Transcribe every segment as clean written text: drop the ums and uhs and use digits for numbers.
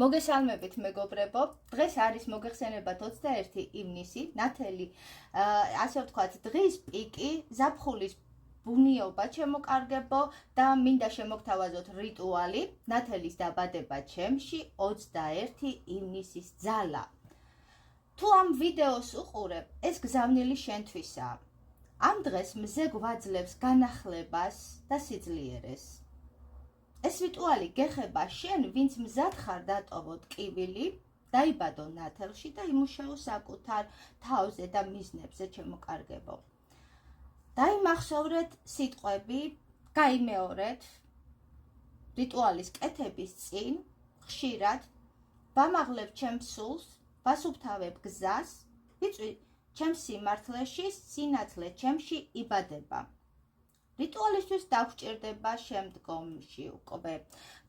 მოგესალმებით მეგობრებო, დღეს არის მოგეხსენებათ 21 ივნისი, ნათელი, ასე ვთქვათ, დღის პიკი, ზაფხულის ბუნიობა ჩემოკარგებო და მინდა შემოგთავაზოთ რიტუალი, ნათელის დაბადება ჩემში 21 ივნისის ძალა. თუ ამ ვიდეოს უყურებ, ეს გზავნილი შენთვისაა. ამ დღეს მზე გვაძლევს განახლებას და სიძლიერეს. ეს რიტუალი გეხება შენ, ვინც მზად ხარ დატოვო ტკივილი, დაიბადო ნათელში და იმუშაო საკუთარ თავზე და მიზნებზე ჩემოკარგებო. დაიმახსოვრეთ სიტყვები, გაიმეორეთ რიტუალის კეთების წინ, ხშირად, ვამაღლებ ჩემს სულს, ვასუფთავებ გზას, ვიწვი ჩემს სიმართლეში, სინათლე ჩემში იბადება. რიტუალისთვის დაგვჭირდება შემდგომში უკვე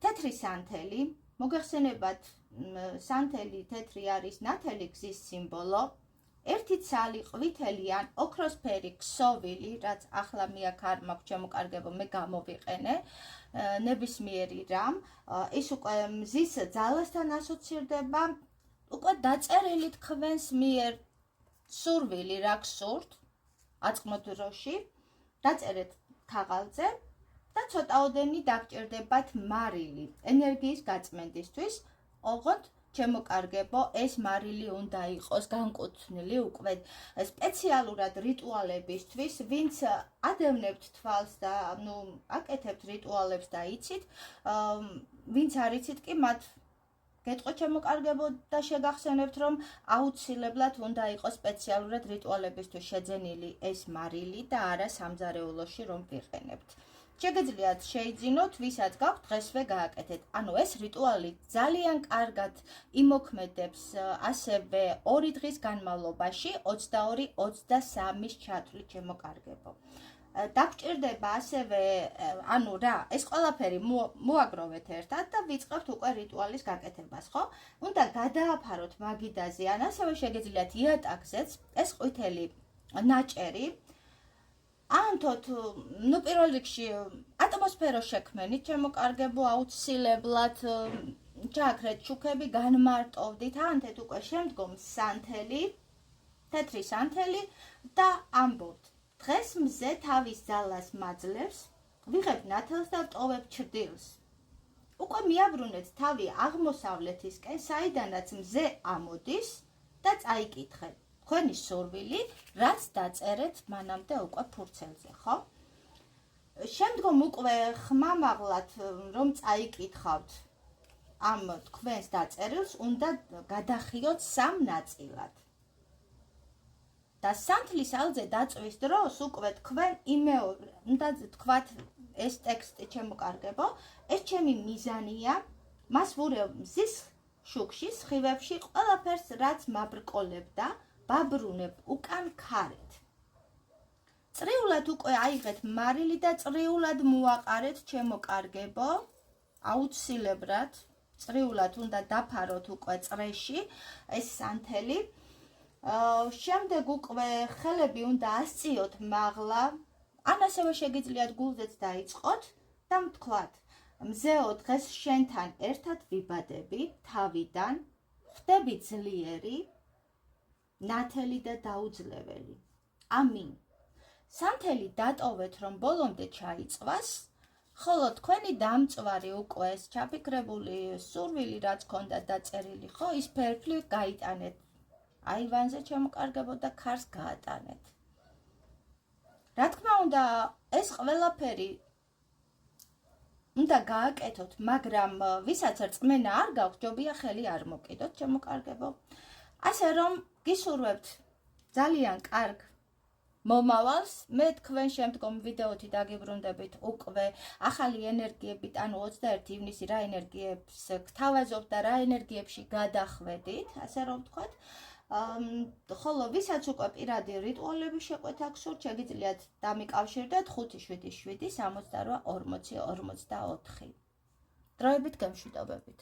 თეთრი სანთელი, მოგეხსენებათ სანთელი თეთრი არის ნათელი გზის სიმბოლო, ერთი ცალი ყვითელი ან ოქროსფერი ქსოვილი, რაც ახლა მე აქ არ მაქვს ჩემოკარგებო, მე გამოვიყენე ნებისმიერი რამ, ის უკვე მზის ძალასთან ასოცირდება, უკვე დაწერილი თქვენს მიერ სურვილი რა გსურთ აწმოდ დროში, დაწერეთ ქაღალდზე და ცოტაოდენი დაგჭირდებათ მარილი ენერგიის გაწმენდისთვის. ოღონდ ჩემოკარგებო, ეს მარილი უნდა იყოს განკუთვნილი უკვე სპეციალურად რიტუალებისთვის, ვინც ადევნებთ თვალს და აკეთებთ რიტუალებს და იცით, ვინც არ იცით კი მათ გეტყვით ჩემოკარგებო და შეგახსენებთ, რომ აუცილებლად უნდა იყოს სპეციალურად რიტუალებისთვის შეძენილი ეს მარილი და არა სამზარეულოში რომ ვიყენებთ. შეგიძლიათ შეიძინოთ, ვისაც გაქვთ დღესვე გააკეთეთ. ანუ ეს რიტუალი ძალიან კარგად იმოქმედებს ასევე 2 დღის განმავლობაში 22-23-ის ჩათვლით ჩემოკარგებო. დაგვჭირდება ასევე, ანუ რა, ეს ყველაფერი მოაგროვეთ ერთად და ვიწყებთ უკვე რიტუალის გაკეთებას, ხო? უნდა გადააფაროთ მაგიდაზე, ან ასევე შეგიძლიათ იატაკზეც ეს ყვითელი ნაჭერი. ანთოთ, პირველ რიგში ატმოსფეროს შექმენით ჩემოკარგებო, აუცილებლად ჩააქრეთ შუქები, განმარტოვდით, ანთეთ უკვე შემდგომ სანთელი, თეთრი სანთელი და ამბობთ. დღეს მზე თავის ძალას მაძლევს, ვიღებ ნათელს და ვტოვებ ჩრდილს. უკვე მიაბრუნეთ თავი აღმოსავლეთისკენ, საიდანაც მზე ამოდის და წაიკითხეთ თქვენი სურვილი, რაც დაწერეთ მანამდე უკვე ფურცელზე, ხო? შემდგომ უკვე ხმამაღლად რომ წაიკითხავთ ამ თქვენს დაწერილს, უნდა გადახიოთ 3 ნაწილად. და სანთლის ალზე დაწვის დროს უკვე თქვენ უნდა თქვათ ეს ტექსტი ჩემოკარგებო, ეს ჩემი მიზანია, მას ვურევ მზის შუქში, სხივებში, ყველაფერს რაც მაბრკოლებ და ვაბრუნებ უკან ქარით. წრიულად უკვე აიღეთ მარილი და წრიულად მოაყარეთ ჩემოკარგებო, აუცილებლად წრიულად უნდა დაფაროთ უკვე წრეში ეს სანთელი. შემდეგ უკვე ხელები უნდა ასწიოთ მაღლა, ან ასევე შეგიძლიათ გულზეც დაიწყოთ და ვთქვათ, მზეო, დღეს შენთან ერთად ვიბადები თავიდან, ხდები ძლიერი, ნათელი და დაუძლეველი. ამინ. სანთელი დატოვეთ, რომ ბოლომდე ჩაიწვას, ხოლო თქვენი დამწვარი უკვე ეს ჩაფიქრებული სურვილი, რაც გქონდათ დაწერილი, ხო, ის ფერფლი გაიტანეთ აივანზე ჩემოკარგებო და ქარს გაატანეთ. რა თქმა უნდა, ეს ყველაფერი უნდა გააკეთოთ, მაგრამ ვისაც რწმენა არ გაქვთ, ჯობია ხელი არ მოკიდოთ ჩემოკარგებო. ასე რომ გისურვებთ ძალიან კარგ მომავალს, მე თქვენ შემდგომ ვიდეოთი დაგიბრუნდებით უკვე ახალი ენერგიებით, ანუ 21 ივნისი რა ენერგიებს გთავაზობთ და რა ენერგიებში გადახვედით, ასე რომ ვთქვათ. ხოლო ვისაც უკვე პირადი რიტუალები შეყვეთა გსურთ, შეგიძლიათ დამიკავშირდეთ 577 68 40 44. დროებით გემშვიდობებით.